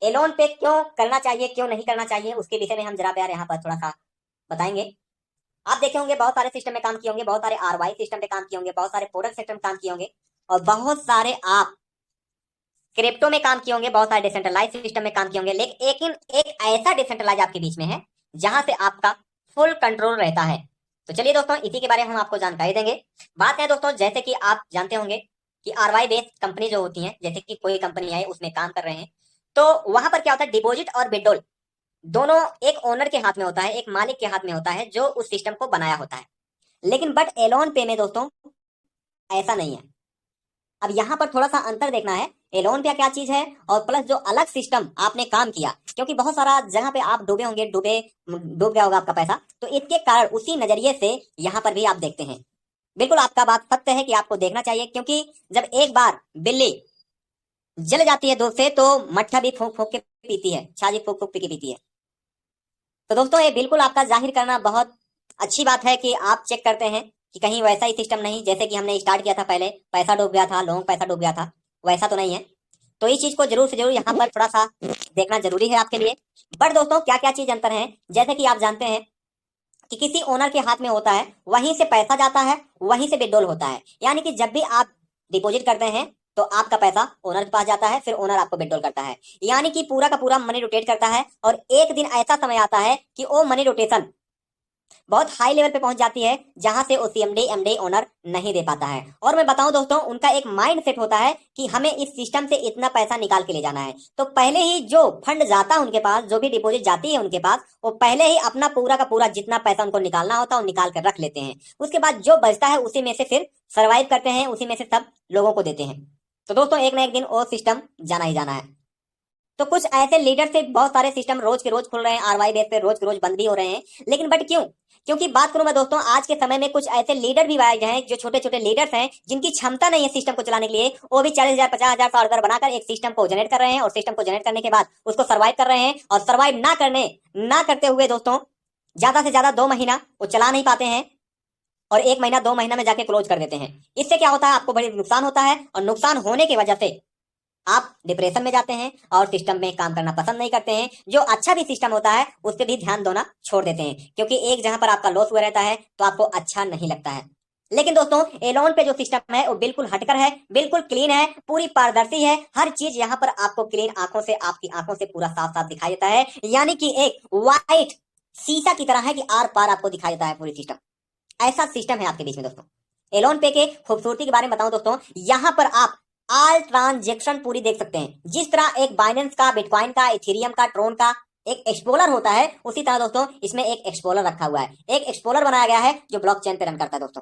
Elon पे क्यों करना चाहिए, क्यों नहीं करना चाहिए, उसके विषय में हम जरा प्यार यहाँ पर थोड़ा सा बताएंगे। आप देखे होंगे बहुत सारे सिस्टम में काम किए होंगे, बहुत सारे आरवाई सिस्टम पे काम किए होंगे, बहुत सारे प्रोडक्ट सिस्टम में काम किए होंगे, और बहुत सारे आप क्रिप्टो में काम किए होंगे, बहुत सारे डिसेंट्रलाइज सिस्टम में काम किए होंगे। लेकिन एक ऐसा डिसेंट्रलाइज आपके बीच में है जहां से आपका फुल कंट्रोल रहता है। तो चलिए दोस्तों, इसी के बारे में हम आपको जानकारी देंगे। बात है दोस्तों, जैसे कि आप जानते होंगे कि आरवाई बेस्ड कंपनी जो होती है, जैसे कि कोई कंपनी है उसमें काम कर रहे हैं, तो वहां पर क्या होता है, डिपॉजिट और विड्रॉल दोनों एक ओनर के हाथ में होता है, एक मालिक के हाथ में होता है जो उस सिस्टम को बनाया होता है। लेकिन बट एलोन पे में दोस्तों ऐसा नहीं है। अब यहाँ पर थोड़ा सा अंतर देखना है, एलोन पे क्या चीज है और प्लस जो अलग सिस्टम आपने काम किया, क्योंकि बहुत सारा जगह पे आप डूबे होंगे, डूब गया होगा आपका पैसा, तो इसके कारण उसी नजरिए से यहाँ पर भी आप देखते हैं। बिल्कुल आपका बात सत्य है कि आपको देखना चाहिए, क्योंकि जब एक बार बिल्ली जल जाती है दूध से तो मट्ठा भी फूंक फूंक के पीती है, छाजी फूंक फूंक के पीती है। तो दोस्तों ये बिल्कुल आपका जाहिर करना बहुत अच्छी बात है कि आप चेक करते हैं कि कहीं वैसा ही सिस्टम नहीं, जैसे कि हमने स्टार्ट किया था पहले पैसा डूब गया था, लोगों का पैसा डूब गया था, वैसा तो नहीं है। तो इस चीज को जरूर से जरूर यहाँ पर थोड़ा सा देखना जरूरी है आपके लिए। बट दोस्तों क्या क्या चीज अंतर है, जैसे कि आप जानते हैं कि किसी ओनर के हाथ में होता है, वहीं से पैसा जाता है, वहीं से विड्रॉल होता है। यानी कि जब भी आप डिपॉजिट करते हैं तो आपका पैसा ओनर के पास जाता है, फिर ओनर आपको विड्रॉल करता है। यानी कि पूरा का पूरा मनी रोटेट करता है, और एक दिन ऐसा समय आता है कि वो मनी रोटेशन बहुत हाई लेवल पे पहुंच जाती है, जहां से वो सीएमडी एमडी ओनर नहीं दे पाता है। और मैं बताऊं दोस्तों, उनका एक माइंड सेट होता है कि हमें इस सिस्टम से इतना पैसा निकाल के ले जाना है। तो पहले ही जो फंड जाता है उनके पास, जो भी डिपॉजिट जाती है उनके पास, वो पहले ही अपना पूरा का पूरा जितना पैसा उनको निकालना होता है वो निकाल कर रख लेते हैं। उसके बाद जो बचता है उसी में से फिर सर्वाइव करते हैं, उसी में से सब लोगों को देते हैं। तो दोस्तों एक ना एक दिन वो सिस्टम जाना ही जाना है। तो कुछ ऐसे लीडर से बहुत सारे सिस्टम रोज के रोज खुल रहे हैं, आरवाई बेस पे रोज के रोज बंद भी हो रहे हैं। लेकिन बट क्यों? क्योंकि बात करूं मैं दोस्तों, आज के समय में कुछ ऐसे लीडर भी आए हैं जो छोटे छोटे लीडर्स हैं, जिनकी क्षमता नहीं है सिस्टम को चलाने के लिए। वो भी 40,000 50,000 100,000 बनाकर एक सिस्टम को जनरेट कर रहे हैं, और सिस्टम को जनरेट करने के बाद उसको सर्वाइव कर रहे हैं। और सर्वाइव ना करते हुए दोस्तों, ज्यादा से ज्यादा 2 महीना वो चला नहीं पाते हैं, और 1 महीना 2 महीना में जाके क्लोज कर देते हैं। इससे क्या होता है, आपको बड़ी नुकसान होता है, और नुकसान होने की वजह से आप डिप्रेशन में जाते हैं और सिस्टम में काम करना पसंद नहीं करते हैं। जो अच्छा भी सिस्टम होता है उस पर भी ध्यान देना छोड़ देते हैं, क्योंकि एक जहां पर आपका लॉस हुआ रहता है तो आपको अच्छा नहीं लगता है। लेकिन दोस्तों एलोन पे जो सिस्टम है वो बिल्कुल हटकर है, बिल्कुल क्लीन है, पूरी पारदर्शी है। हर चीज यहाँ पर आपको क्लीन आंखों से, आपकी आंखों से पूरा साफ साफ दिखाई देता है। यानी कि एक व्हाइट शीशा की तरह है कि आर पार आपको दिखाई देता है पूरी सिस्टम। ऐसा सिस्टम है आपके बीच में दोस्तों। एलोन पे के खूबसूरती के बारे में बताऊं दोस्तों, यहां पर आप ऑल ट्रांजेक्शन पूरी देख सकते हैं। जिस तरह एक बाइनेंस का, बिटकॉइन का, इथेरियम का, ट्रोन का एक एक्सप्लोरर होता है, उसी तरह दोस्तों इसमें एक एक्सप्लोरर रखा हुआ है। एक एक्सप्लोरर बनाया गया है जो ब्लॉकचेन पे रन करता है दोस्तों।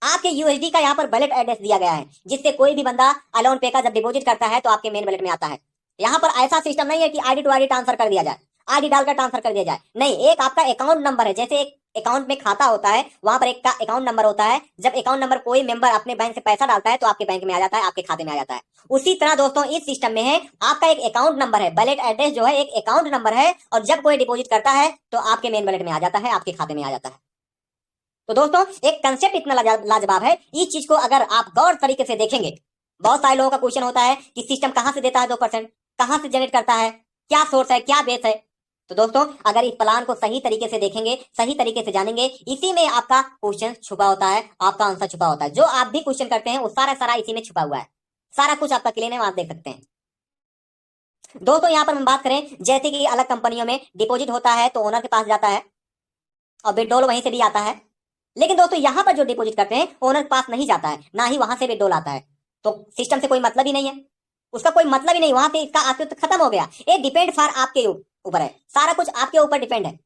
आपके यूएसडी का यहाँ पर वैलेट एड्रेस दिया गया है, जिससे कोई भी बंदा अलोन पे का जब डिपॉजिट करता है तो आपके मेन वैलेट में आता है। यहाँ पर ऐसा सिस्टम नहीं है कि आईडी टू आईडी ट्रांसफर कर दिया जाए, आईडी डालकर ट्रांसफर कर दिया जाए, नहीं। एक आपका अकाउंट नंबर है, जैसे एक अकाउंट में खाता होता है, वहां पर एक का अकाउंट नंबर होता है। जब अकाउंट नंबर कोई मेंबर अपने बैंक से पैसा डालता है तो आपके बैंक में आ जाता है, आपके खाते में आ जाता है। उसी तरह दोस्तों इस सिस्टम में है, आपका एक अकाउंट नंबर है, वैलेट एड्रेस जो है एक अकाउंट नंबर है, और जब कोई डिपॉजिट करता है तो आपके मेन वैलेट में आ जाता है, आपके खाते में आ जाता है। तो दोस्तों एक कंसेप्ट इतना लाजवाब है, इस चीज को अगर आप गौर तरीके से देखेंगे। बहुत सारे लोगों का क्वेश्चन होता है कि सिस्टम कहां से देता है 2%, कहां से जनरेट करता है, क्या सोर्स है, क्या बेस है। तो दोस्तों अगर इस प्लान को सही तरीके से देखेंगे, सही तरीके से जानेंगे, इसी में आपका क्वेश्चन छुपा होता है, आपका आंसर छुपा होता है। जो आप भी क्वेश्चन करते हैं वो सारा सारा इसी में छुपा हुआ है। सारा कुछ आपका क्लीन है, आप देख सकते हैं। दोस्तों यहाँ पर हम बात करें, जैसे कि अलग कंपनियों में डिपॉजिट होता है तो ओनर के पास जाता है, और विड्रॉल वहीं से भी आता है। लेकिन दोस्तों यहाँ पर जो डिपॉजिट करते हैं ओनर के पास नहीं जाता है, ना ही वहां से विड्रॉल आता है। तो सिस्टम से कोई मतलब ही नहीं है, उसका कोई मतलब ही नहीं, वहां से इसका अस्तित्व खत्म हो गया। ये डिपेंड फॉर आपके ऊपर है, सारा कुछ आपके ऊपर डिपेंड है।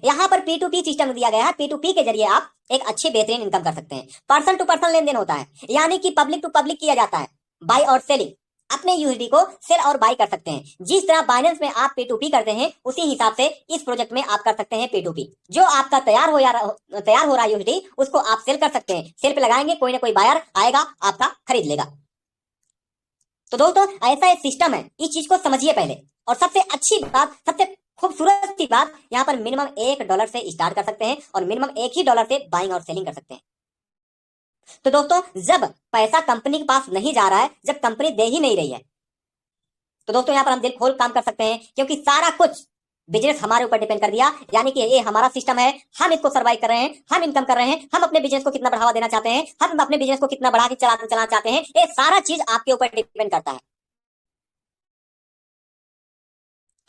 यहाँ पर पी टू पी सिस्टम दिया गया है, पी टू पी के जरिए आप एक अच्छी बेहतरीन इनकम कर सकते हैं। पर्सन टू पर्सन लेन देन होता है, यानी कि पब्लिक टू पब्लिक किया जाता है, बाय और सेलिंग। अपने यूएसडी को सेल और बाय कर सकते हैं। जिस तरह बाइनेंस में आप पी टू पी करते हैं, उसी हिसाब से इस प्रोजेक्ट में आप कर सकते हैं पी टू पी। जो आपका तैयार हो रहा है यूएसडी, उसको आप सेल कर सकते हैं। सेल पे लगाएंगे, कोई ना कोई बायर आएगा, आपका खरीद लेगा। तो दोस्तों ऐसा एक सिस्टम है, इस चीज को समझिए पहले। और सबसे अच्छी बात, सबसे खूबसूरत सी बात, यहाँ पर मिनिमम $1 से स्टार्ट कर सकते हैं, और मिनिमम $1 से बाइंग और सेलिंग कर सकते हैं। तो दोस्तों जब पैसा कंपनी के पास नहीं जा रहा है, जब कंपनी दे ही नहीं रही है, तो दोस्तों यहाँ पर हम दिल खोल काम कर सकते हैं, क्योंकि सारा कुछ बिजनेस हमारे ऊपर डिपेंड कर दिया। यानी कि ये हमारा सिस्टम है, हम इसको सर्वाइव कर रहे हैं, हम इनकम कर रहे हैं, हम अपने बिजनेस को कितना बढ़ावा देना चाहते हैं, हम अपने बिजनेस को कितना बढ़ा के चलाना चाहते हैं, ये सारा चीज आपके ऊपर डिपेंड करता है।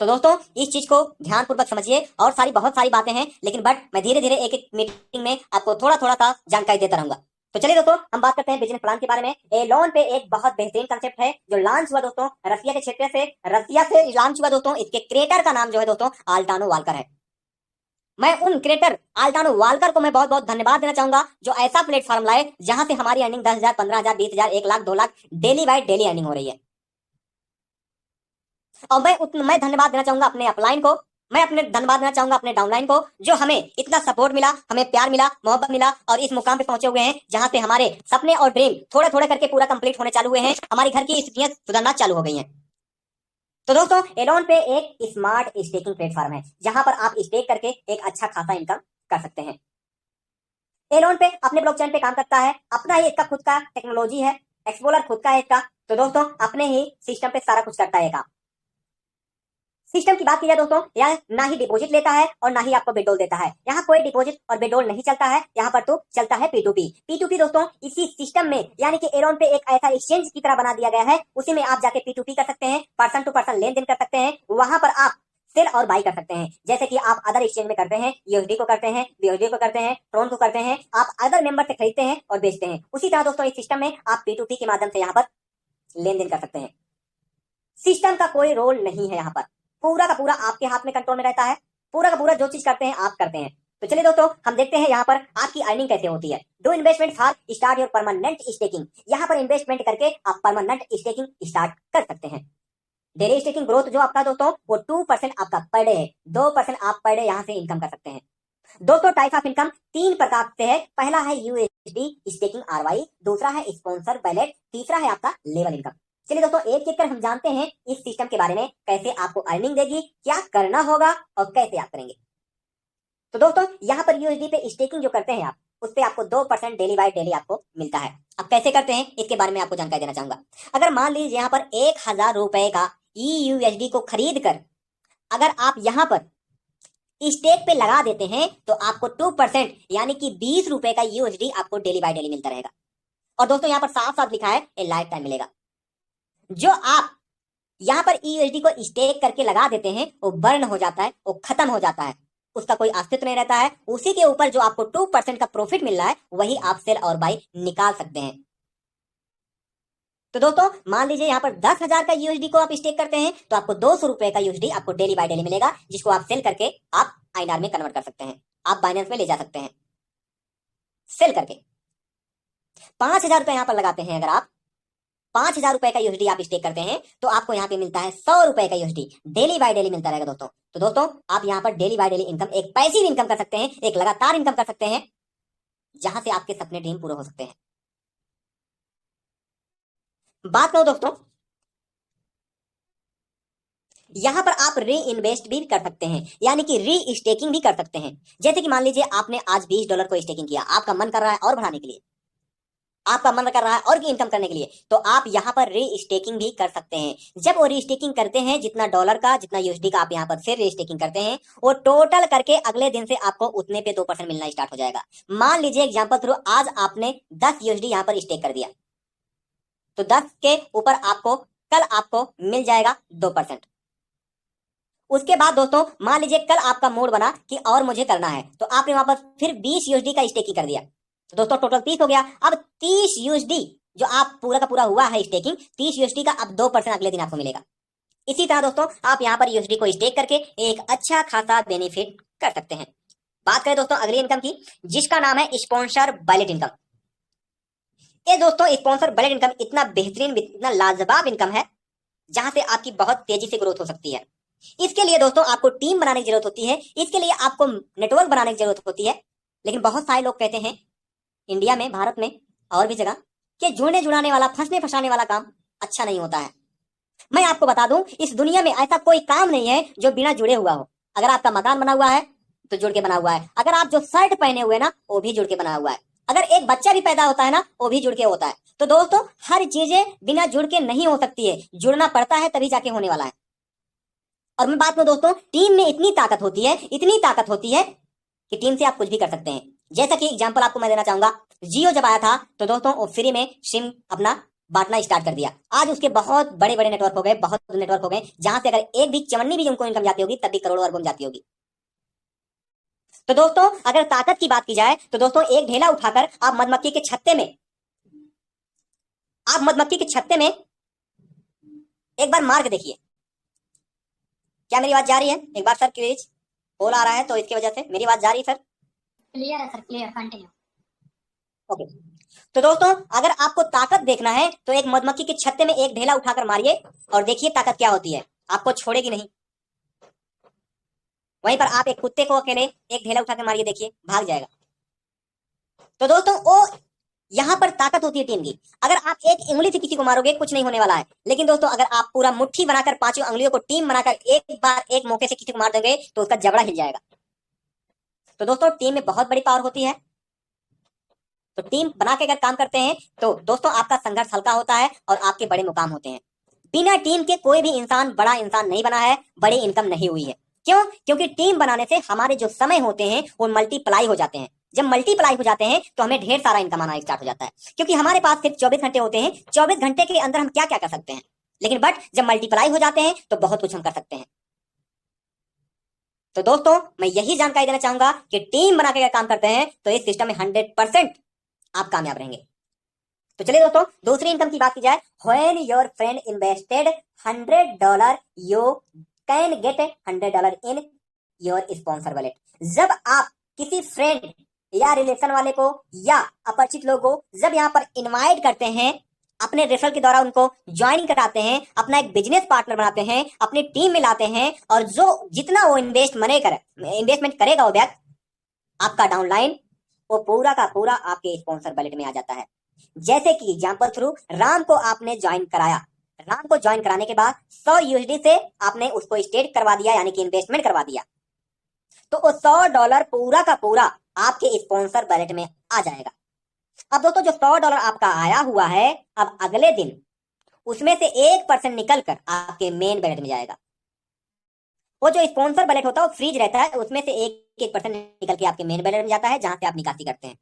तो दोस्तों इस चीज को ध्यानपूर्वक समझिए, और बहुत सारी बातें हैं, लेकिन बट मैं धीरे धीरे एक एक मीटिंग में आपको थोड़ा थोड़ा सा जानकारी देता रहूंगा। तो चलिए दोस्तों हम बात करते हैं बिजनेस प्लान के बारे में। एलोन पे एक बहुत बेहतरीन कंसेप्ट है जो लॉन्च हुआ दोस्तों रसिया के क्षेत्र से, रसिया से लॉन्च हुआ दोस्तों। इसके क्रिएटर का नाम जो है दोस्तों आल्टानो वालकर है। मैं उन क्रिएटर आल्टानो वालकर को मैं बहुत बहुत धन्यवाद देना चाहूंगा जो ऐसा प्लेटफॉर्म लाए जहां से हमारी earning 10,000, 15,000, 20,000, 1 lakh, 2 lakh daily by daily earning हो रही है। और मैं धन्यवाद देना चाहूंगा अपने अपलाइन को, मैं अपने धन्यवाद देना चाहूंगा अपने डाउनलाइन को, जो हमें इतना सपोर्ट मिला, हमें प्यार मिला, मोहब्बत मिला, और इस मुकाम पे पहुंचे हुए हैं जहां से हमारे सपने और ड्रीम थोड़े थोड़े करके पूरा कंप्लीट होने चालू हुए हैं, हमारी घर की स्थितियां सुधरना चालू हो गई हैं। तो दोस्तों एलोन पे एक स्मार्ट स्टेकिंग प्लेटफॉर्म है जहां पर आप स्टेक करके एक अच्छा खासा इनकम कर सकते हैं। एलोन पे अपने ब्लॉकचेन पे काम करता है, अपना ही इसका खुद का टेक्नोलॉजी है, एक्सप्लोरर खुद का है इसका। तो दोस्तों अपने ही सिस्टम पे सारा कुछ करता है काम। सिस्टम की बात की जाए दोस्तों, यह ना ही डिपॉजिट लेता है और ना ही आपको विड्रॉल देता है। यहाँ कोई डिपॉजिट और विड्रॉल नहीं चलता है, यहाँ पर तो चलता है P2P। P2P दोस्तों इसी सिस्टम में, यानी कि एलोन पे एक ऐसा एक्सचेंज की तरह बना दिया गया है, उसी में आप जाके P2P कर सकते हैं, पर्सन टू पर्सन लेन देन कर सकते हैं। वहां पर आप सेल और बाई कर सकते हैं, जैसे कि आप अदर एक्सचेंज में करते हैं, यूएसडी को करते हैं, बीएसडी को करते हैं, ट्रोन को करते हैं, आप अदर मेंबर से खरीदते हैं और बेचते हैं। उसी तरह दोस्तों इस सिस्टम में आप P2P के माध्यम से यहाँ पर लेन देन कर सकते हैं। सिस्टम का कोई रोल नहीं है, यहाँ पर पूरा का पूरा आपके हाथ में कंट्रोल में रहता है। पूरा का पूरा जो चीज करते हैं आप करते हैं। तो चलिए दोस्तों हम देखते हैं यहाँ पर आपकी अर्निंग कैसे होती है। Do investment for start your permanent staking. यहाँ पर इन्वेस्टमेंट करके आप परमानेंट स्टेकिंग स्टार्ट कर सकते हैं। डेली स्टेकिंग ग्रोथ जो आपका दोस्तों वो 2% आपका पर डे है, 2% आप पर डे यहाँ से इनकम कर सकते हैं। दोस्तों टाइप ऑफ इनकम 3 प्रकार से है। पहला है यूएसडी स्टेकिंग आरवाई, दूसरा है स्पॉन्सर बैलेट, तीसरा है आपका लेवल इनकम। चलिए दोस्तों एक एक कर हम जानते हैं इस सिस्टम के बारे में, कैसे आपको अर्निंग देगी, क्या करना होगा और कैसे आप करेंगे। तो दोस्तों यहाँ पर यूएसडी पे स्टेकिंग जो करते हैं आप, उस पे आपको 2% डेली बाय डेली आपको मिलता है। अब कैसे करते हैं इसके बारे में आपको जानकारी देना चाहूंगा। अगर मान लीजिए यहाँ पर 1,000 रुपए का यूएसडी को खरीद कर अगर आप यहाँ पर स्टेक पे लगा देते हैं तो आपको 2% यानी कि 20 रुपए का यूएसडी आपको डेली बाय डेली मिलता रहेगा। और दोस्तों यहाँ पर साफ साफ लिखा है ये लाइफ टाइम मिलेगा। जो आप यहाँ पर यूएसडी को स्टेक करके लगा देते हैं वो बर्न हो जाता है, वो खत्म हो जाता है, उसका कोई अस्तित्व नहीं रहता है। उसी के ऊपर जो आपको 2% का प्रॉफिट मिल रहा है वही आप सेल और बाई निकाल सकते हैं। तो दोस्तों मान लीजिए यहाँ पर 10,000 का यूएसडी को आप स्टेक करते हैं तो आपको 200 रुपए का यूएसडी आपको डेली बाय डेली मिलेगा, जिसको आप सेल करके आप आईएनआर में कन्वर्ट कर सकते हैं, आप बाइनेंस में ले जा सकते हैं सेल करके। 5,000 रुपए यहाँ पर लगाते हैं, अगर आप 5,000 रुपए का यूएसडी आप स्टेक करते हैं तो आपको यहाँ पे मिलता है 100 रुपए का यूएसडी डेली बाय डेली मिलता रहेगा दोस्तों। तो दोस्तों आप यहाँ पर डेली बाय डेली इनकम, एक पैसिव इनकम कर सकते हैं, एक लगातार इनकम कर सकते हैं, जहां से आपके सपने ड्रीम पूरे हो सकते हैं। बात करो दोस्तों यहां पर आप री इन्वेस्ट भी कर सकते हैं, यानी कि री स्टेकिंग भी कर सकते हैं। जैसे कि मान लीजिए आपने आज $20 को स्टेकिंग किया, आपका मन कर रहा है और बढ़ाने के लिए, आपका मन कर रहा है और की इनकम करने के लिए, तो आप यहाँ पर री स्टेकिंग भी कर सकते हैं। जब वो री स्टेकिंग करते हैं, जितना डॉलर का जितना यूएसडी का आप यहाँ पर से री स्टेकिंग करते हैं, वो टोटल करके अगले दिन से आपको उतने पे 2% मिलना स्टार्ट हो जाएगा। मान लीजिए एग्जाम्पल थ्रू आज आपने 10 यूएसडी यहाँ पर स्टेक कर दिया, तो 10 के ऊपर आपको कल आपको मिल जाएगा 2%। उसके बाद दोस्तों मान लीजिए कल आपका मूड बना कि और मुझे करना है, तो आपने वहां पर फिर 20 यूएसडी का स्टेकिंग कर दिया, तो दोस्तों टोटल 30 हो गया। अब 30 यूएसडी जो आप पूरा का पूरा हुआ है स्टेकिंग, 30 यूएसडी का अब 2% अगले दिन आपको मिलेगा। इसी तरह दोस्तों आप यहाँ पर यूएसडी को स्टेक करके एक अच्छा खासा बेनिफिट कर सकते हैं। बात करें दोस्तों अगली इनकम की, जिसका नाम है स्पॉन्सर बैलेट इनकम। ये दोस्तों स्पॉन्सर बैलेट इनकम इतना बेहतरीन, इतना लाजवाब इनकम है जहां से आपकी बहुत तेजी से ग्रोथ हो सकती है। इसके लिए दोस्तों आपको टीम बनाने की जरूरत होती है, इसके लिए आपको नेटवर्क बनाने की जरूरत होती है। लेकिन बहुत सारे लोग कहते हैं इंडिया में, भारत में और भी जगह, कि जुड़ने जुड़ाने वाला, फंसने फंसाने वाला काम अच्छा नहीं होता है। मैं आपको बता दूं इस दुनिया में ऐसा कोई काम नहीं है जो बिना जुड़े हुआ हो। अगर आपका मकान बना हुआ है तो जुड़ के बना हुआ है, अगर आप जो शर्ट पहने हुए ना वो भी जुड़ के बना हुआ है। अगर एक बच्चा भी पैदा होता है ना, वो भी जुड़ के होता है। तो दोस्तों हर चीजें बिना जुड़ के नहीं हो सकती है, जुड़ना पड़ता है तभी जाके होने वाला है। और मैं बात करूं दोस्तों, टीम में इतनी ताकत होती है, इतनी ताकत होती है कि टीम से आप कुछ भी कर सकते हैं। जैसा कि एग्जांपल आपको मैं देना चाहूंगा, जियो जब आया था तो दोस्तों वो फ्री में सिम अपना बांटना स्टार्ट कर दिया। आज उसके बहुत बड़े बड़े नेटवर्क हो गए, बहुत नेटवर्क हो गए, जहां से अगर एक भी चवन्नी भी उनको इनकम जाती होगी तब भी करोड़ों अरबों में जाती होगी। तो दोस्तों अगर ताकत की बात की जाए तो दोस्तों एक ढेला उठाकर आप मधुमक्खी के छत्ते में, आप मधुमक्खी के छत्ते में एक बार मार के देखिए। क्या मेरी बात जा रही है? एक बार सर प्लीज, कॉल आ रहा है तो इसकी वजह से मेरी बात जा रही है सर? क्लियर है सर, क्लियर, कंटिन्यू। ओके। तो दोस्तों अगर आपको ताकत देखना है तो एक मधुमक्खी के छत्ते में एक ढेला उठाकर मारिए और देखिए ताकत क्या होती है, आपको छोड़ेगी नहीं। वहीं पर आप एक कुत्ते को अकेले एक ढेला उठाकर मारिए, देखिए भाग जाएगा। तो दोस्तों वो यहां पर ताकत होती है टीम की। अगर आप एक उंगली से किसी को मारोगे कुछ नहीं होने वाला है, लेकिन दोस्तों अगर आप पूरा मुट्ठी बनाकर पांचों उंगलियों को टीम बनाकर एक बार एक मौके से किसी को मार देंगे तो उसका जबड़ा हिल जाएगा। तो दोस्तों टीम में बहुत बड़ी पावर होती है। तो टीम बना के अगर काम करते हैं तो दोस्तों आपका संघर्ष हल्का होता है और आपके बड़े मुकाम होते हैं। बिना टीम के कोई भी इंसान बड़ा इंसान नहीं बना है, बड़ी इनकम नहीं हुई है। क्यों? क्योंकि टीम बनाने से हमारे जो समय होते हैं वो मल्टीप्लाई हो जाते हैं। जब मल्टीप्लाई हो जाते हैं तो हमें ढेर सारा इनकम आना स्टार्ट हो जाता है, क्योंकि हमारे पास सिर्फ 24 घंटे होते हैं। 24 घंटे के अंदर हम क्या क्या कर सकते हैं, लेकिन बट जब मल्टीप्लाई हो जाते हैं तो बहुत कुछ हम कर सकते हैं। तो दोस्तों मैं यही जानकारी देना चाहूंगा कि टीम बना के अगर काम करते हैं तो इस सिस्टम में 100% आप कामयाब रहेंगे। तो चलिए दोस्तों दूसरी इनकम की बात की जाए। When your friend invested $100 you can get $100 in your sponsor wallet. जब आप किसी फ्रेंड या रिलेशन वाले को या अपरिचित लोगों को जब यहाँ पर इनवाइट करते हैं, अपने रेफरल के द्वारा उनको ज्वाइन कराते हैं, अपना एक बिजनेस पार्टनर बनाते हैं, अपनी टीम में लाते हैं, और जो जितना वो इन्वेस्टमेंट करेगा वो बैक आपका डाउनलाइन वो पूरा का पूरा आपके स्पॉन्सर वॉलेट में आ जाता है। जैसे कि एग्जांपल थ्रू राम को आपने ज्वाइन कराया, राम को ज्वाइन कराने के बाद 100 यूएसडी से आपने उसको स्टेट करवा दिया, यानी कि इन्वेस्टमेंट करवा दिया, तो वो $100 पूरा का पूरा आपके स्पॉन्सर वॉलेट में आ जाएगा। अब दोस्तों जो $100 आपका आया हुआ है, अब अगले दिन उसमें से 1% निकल कर आपके मेन वॉलेट में जाएगा। वो जो स्पॉन्सर वॉलेट होता है वो फ्रीज रहता है, उसमें से 1% निकल के आपके मेन वॉलेट में जाता है, जहां से आप निकासी करते हैं।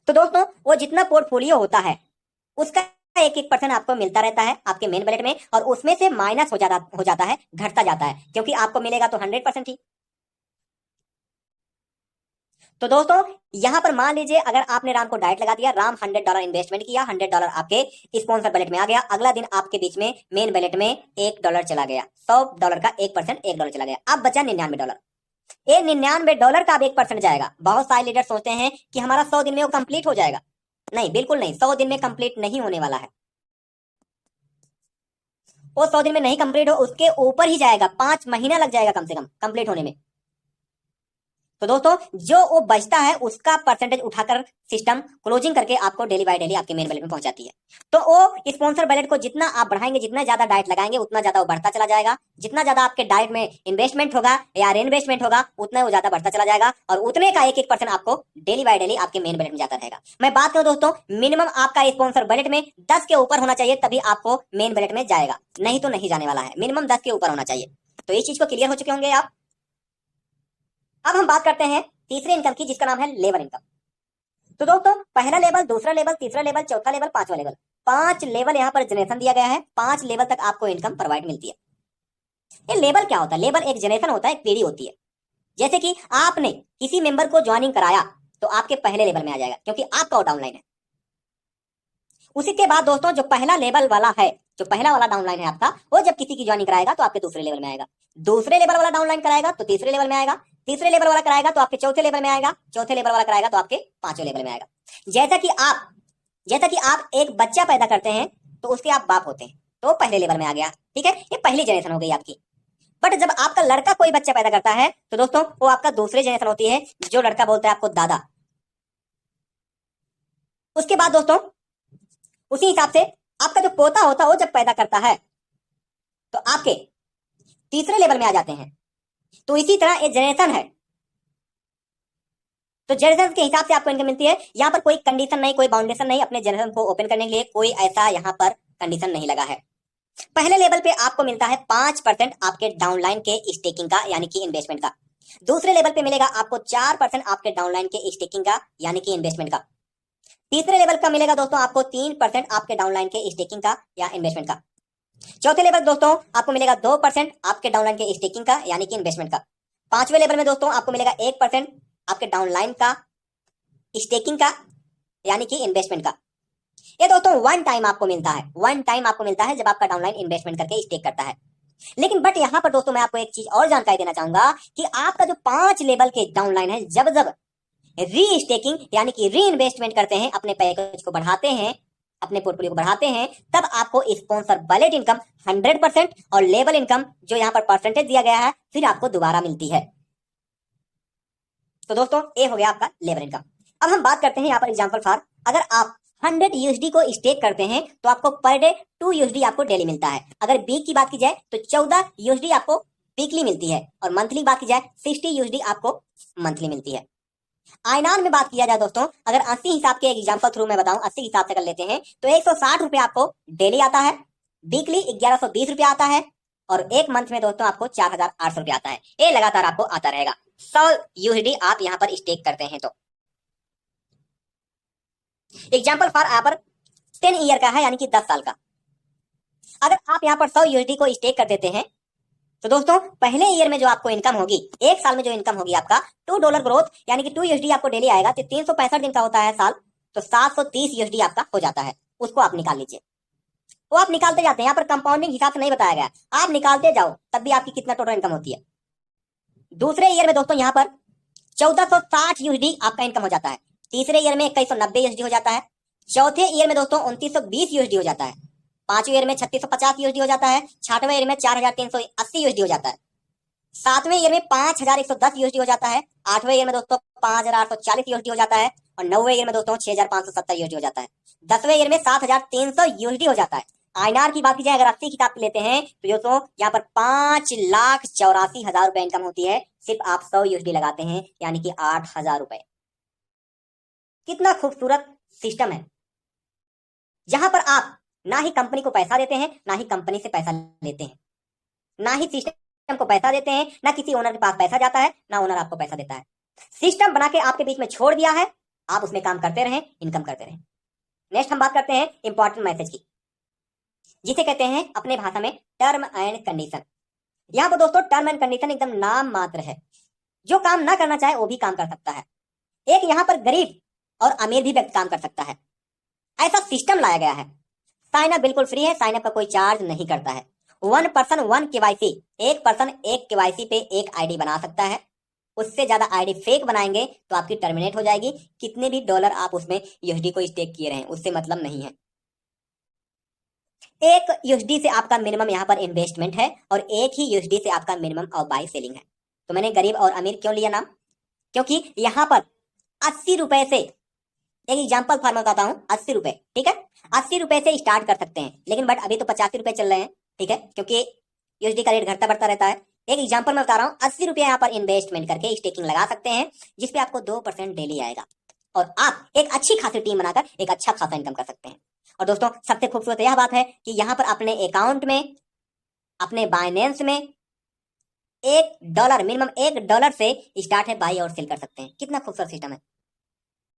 तो दोस्तों वो जितना पोर्टफोलियो होता है उसका 1% आपको मिलता रहता है आपके मेन वॉलेट में, और उसमें से माइनस हो जाता है, घटता जाता है, क्योंकि आपको मिलेगा तो 100% ही। तो दोस्तों यहां पर मान लीजिए अगर आपने राम को डायरेक्ट लगा दिया, राम $100 इन्वेस्टमेंट किया, $100 आपके स्पॉन्सर वॉलेट में आ गया, अगला दिन आपके बीच में मेन वॉलेट में $1 चला गया, $100 का 1% $1 चला गया, अब बचा $99। ये $99 का अब 1% जाएगा। बहुत सारे लीडर सोचते हैं कि हमारा 100 दिन में वो कंप्लीट हो जाएगा। नहीं, बिल्कुल नहीं, 100 दिन में कंप्लीट नहीं होने वाला है। वो 100 दिन में नहीं कंप्लीट हो, उसके ऊपर ही जाएगा, 5 महीना लग जाएगा कम से कम कंप्लीट होने में। तो दोस्तों जो वो बचता है उसका परसेंटेज उठाकर सिस्टम क्लोजिंग करके आपको डेली बाय डेली आपके मेन वॉलेट में पहुंचाती है। तो वो स्पॉन्सर वॉलेट को जितना आप बढ़ाएंगे, जितना ज्यादा डाइट लगाएंगे, उतना ज्यादा वो बढ़ता चला जाएगा। जितना ज्यादा आपके डाइट में इन्वेस्टमेंट होगा या इन्वेस्टमेंट होगा, उतना वो ज्यादा बढ़ता चला जाएगा, और उतने का 1% आपको डेली बाय डेली आपके मेन वॉलेट में जाता रहेगा। मैं बात करूं दोस्तों, मिनिमम आपका स्पॉन्सर वॉलेट में 10 के ऊपर होना चाहिए, तभी आपको मेन वॉलेट में जाएगा, नहीं तो नहीं जाने वाला है। मिनिमम 10 के ऊपर होना चाहिए। तो इस चीज को क्लियर हो चुके होंगे आप। अब हम बात करते हैं तीसरे इनकम की, जिसका नाम है लेवल इनकम। तो दोस्तों पहला लेवल, दूसरा लेवल, तीसरा लेवल, चौथा लेवल, पांचवा लेवल, 5 लेवल यहाँ पर जनरेशन दिया गया है। 5 लेवल तक आपको इनकम प्रोवाइड मिलती है। ये लेवल क्या होता है? लेवल एक जनरेशन होता है, एक पीढ़ी होती है। जैसे कि आपने किसी मेंबर को ज्वाइनिंग कराया तो आपके पहले लेवल में आ जाएगा, क्योंकि आपका डाउनलाइन है। उसी के बाद दोस्तों जो पहला लेवल वाला है, जो पहला वाला डाउनलाइन है आपका, वो जब किसी की ज्वाइनिंग कराएगा तो आपके दूसरे लेवल में आएगा। दूसरे लेवल वाला डाउनलाइन कराएगा तो तीसरे लेवल में आएगा। तीसरे लेवल वाला कराएगा तो आपके चौथे लेवल में आएगा। चौथे लेवल वाला कराएगा तो आपके पांचवें लेवल में आएगा। जैसा कि आप एक बच्चा पैदा करते हैं तो उसके आप बाप होते हैं, तो पहले लेवल में आ गया। ठीक है, ये पहली जनरेशन हो गई आपकी। बट जब आपका लड़का कोई बच्चा पैदा करता है तो दोस्तों वो आपका दूसरी जनरेशन होती है, जो लड़का बोलता है आपको दादा। उसके बाद दोस्तों उसी हिसाब से आपका जो पोता होता है वो जब पैदा करता है तो आपके तीसरे लेवल में आ जाते हैं। तो इसी तरह एक जनरेशन है। तो जनरेशन के हिसाब से आपको इनकम मिलती है। यहाँ पर कोई कंडीशन नहीं, कोई बाउंडेशन नहीं, अपने जनरेशन को ओपन करने के लिए कोई ऐसा यहाँ पर कंडीशन नहीं लगा है। पहले लेवल पे आपको मिलता है 5% आपके डाउनलाइन के स्टेकिंग का यानी कि इन्वेस्टमेंट का। दूसरे लेवल पे मिलेगा आपको 4% आपके डाउनलाइन के स्टेकिंग का यानी कि इन्वेस्टमेंट का। तीसरे लेवल का मिलेगा दोस्तों आपको 3% आपके डाउनलाइन के स्टेकिंग का या इन्वेस्टमेंट का। चौथे लेवल दोस्तों आपको मिलेगा 2% आपके डाउनलाइन के स्टेकिंग का यानी कि इन्वेस्टमेंट का। पांचवें लेवल में दोस्तों आपको मिलेगा 1% आपके डाउनलाइन का स्टेकिंग का यानी कि इन्वेस्टमेंट का। ये दोस्तों वन टाइम आपको मिलता है, वन टाइम आपको मिलता है जब आपका डाउनलाइन इन्वेस्टमेंट करके स्टेक करता है। लेकिन बट यहाँ पर दोस्तों मैं आपको एक चीज और जानकारी देना चाहूंगा कि आपका जो 5 लेवल के डाउनलाइन है, जब जब री स्टेकिंग यानी कि री इन्वेस्टमेंट करते हैं, अपने पैकेज को बढ़ाते हैं, अपने पोर्टफोलियो को बढ़ाते हैं, तब आपको स्पॉन्सर बलेट इनकम 100% और लेवल इनकम जो यहाँ पर परसेंटेज दिया गया है फिर आपको दोबारा मिलती है। तो दोस्तों ये हो गया आपका लेवल इनकम। अब हम बात करते हैं यहाँ पर एग्जाम्पल फॉर, अगर आप 100 यूएसडी को स्टेक करते हैं तो आपको पर डे 2 यूएसडी आपको डेली मिलता है। अगर वीक की बात की जाए तो 14 यूएसडी आपको वीकली मिलती है, और मंथली बात की जाए 60 यूएसडी आपको मंथली मिलती है। आईएनआर में बात किया जाए दोस्तों, अगर 80 हिसाब के एग्जाम्पल थ्रू मैं बताऊं, 80 हिसाब से कर लेते हैं तो 160 रुपए आपको डेली आता है, वीकली 1120 रुपया आता है, और एक मंथ में दोस्तों आपको 4800 रुपया आता है। ये लगातार आपको आता रहेगा 100 यूएसडी आप यहाँ पर स्टेक करते हैं तो। एग्जाम्पल फॉर यहाँ पर 10 ईयर का है यानी कि 10 साल का। अगर आप यहाँ पर 100 यूएसडी को स्टेक कर देते हैं तो दोस्तों पहले ईयर में जो आपको इनकम होगी, एक साल में जो इनकम होगी आपका $2 ग्रोथ यानी कि 2 यूएसडी आपको डेली आएगा, तो 365 दिन का होता है साल, तो 730 यूएसडी आपका हो जाता है। उसको आप निकाल लीजिए, वो आप निकालते जाते हैं, यहाँ पर कंपाउंडिंग हिसाब से नहीं बताया गया, आप निकालते जाओ तब भी आपकी कितना टोटल इनकम होती है। दूसरे ईयर में दोस्तों यहाँ पर 1460 यूएसडी आपका इनकम हो जाता है, तीसरे ईयर में 2190 यूएसडी हो जाता है, चौथे ईयर में दोस्तों 2920 यूएसडी हो जाता है, पांचवें ईयर में 3650 यूएसडी हो जाता है, छठवें ईयर में 4380 यूएसडी हो जाता है, सातवें ईयर में 5110 यूएसडी हो जाता है, आठवें ईयर में दोस्तों 5840 यूएसडी हो जाता है, और नौवें ईयर में दोस्तों 6570 यूएसडी हो जाता है, 10वें ईयर में 7300 यूएसडी हो जाता है। आईएनआर की बात की जाए, अगर 80 किताब लेते हैं तो दोस्तों यहाँ पर 5,84,000 रुपए इनकम होती है, सिर्फ आप 100 यूएसडी लगाते हैं यानी कि 8000 रुपए। कितना खूबसूरत सिस्टम है, जहां पर आप ना ही कंपनी को पैसा देते हैं, ना ही कंपनी से पैसा लेते हैं, ना ही सिस्टम को पैसा देते हैं, ना किसी ओनर के पास पैसा जाता है, ना ओनर आपको पैसा देता है। सिस्टम बना के आपके बीच में छोड़ दिया है, आप उसमें काम करते रहें, इनकम करते रहें। नेक्स्ट हम बात करते हैं इंपॉर्टेंट मैसेज की, जिसे कहते हैं अपने भाषा में टर्म एंड कंडीशन। यहाँ पर दोस्तों टर्म एंड कंडीशन एकदम नाम मात्र है, जो काम ना करना चाहे वो भी काम कर सकता है। एक यहाँ पर गरीब और अमीर भी व्यक्ति काम कर सकता है, ऐसा सिस्टम लाया गया है। साइन अप बिल्कुल फ्री है, साइन अप का कोई चार्ज नहीं करता है। 1 पर्सन 1 केवाईसी, एक पर्सन एक केवाईसी पे एक आईडी बना सकता है। उससे ज्यादा आईडी फेक बनाएंगे तो आपकी टर्मिनेट हो जाएगी, कितने भी डॉलर आप उसमें यूएसडी को स्टेक किए रहे, उससे मतलब नहीं है। एक यूएसडी से आपका मिनिमम यहाँ पर इन्वेस्टमेंट है, और एक ही यूएसडी से आपका मिनिमम और बाई सेलिंग है। तो मैंने गरीब और अमीर क्यों लिया नाम, क्योंकि यहाँ पर 80 रुपए से, एक एग्जाम्पल फॉर्म बताता हूँ, 80 रुपए, ठीक है, 80 रुपए से स्टार्ट कर सकते हैं, लेकिन बट अभी तो 85 रुपए चल रहे हैं, ठीक है, क्योंकि यूएसडी का रेट घटता बढ़ता रहता है। एक एग्जाम्पल मैं बता रहा हूँ, 80 रुपए यहाँ पर इन्वेस्टमेंट करके स्टेकिंग लगा सकते हैं, जिसपे आपको 2% डेली आएगा, और आप एक अच्छी खासी टीम बनाकर एक अच्छा खासा इनकम कर सकते हैं। और दोस्तों सबसे खूबसूरत यह बात है कि यहाँ पर अपने अकाउंट में, अपने बाइनेंस में $1 मिनिमम $1 से स्टार्ट है बाई और सेल कर सकते हैं। कितना खूबसूरत सिस्टम है।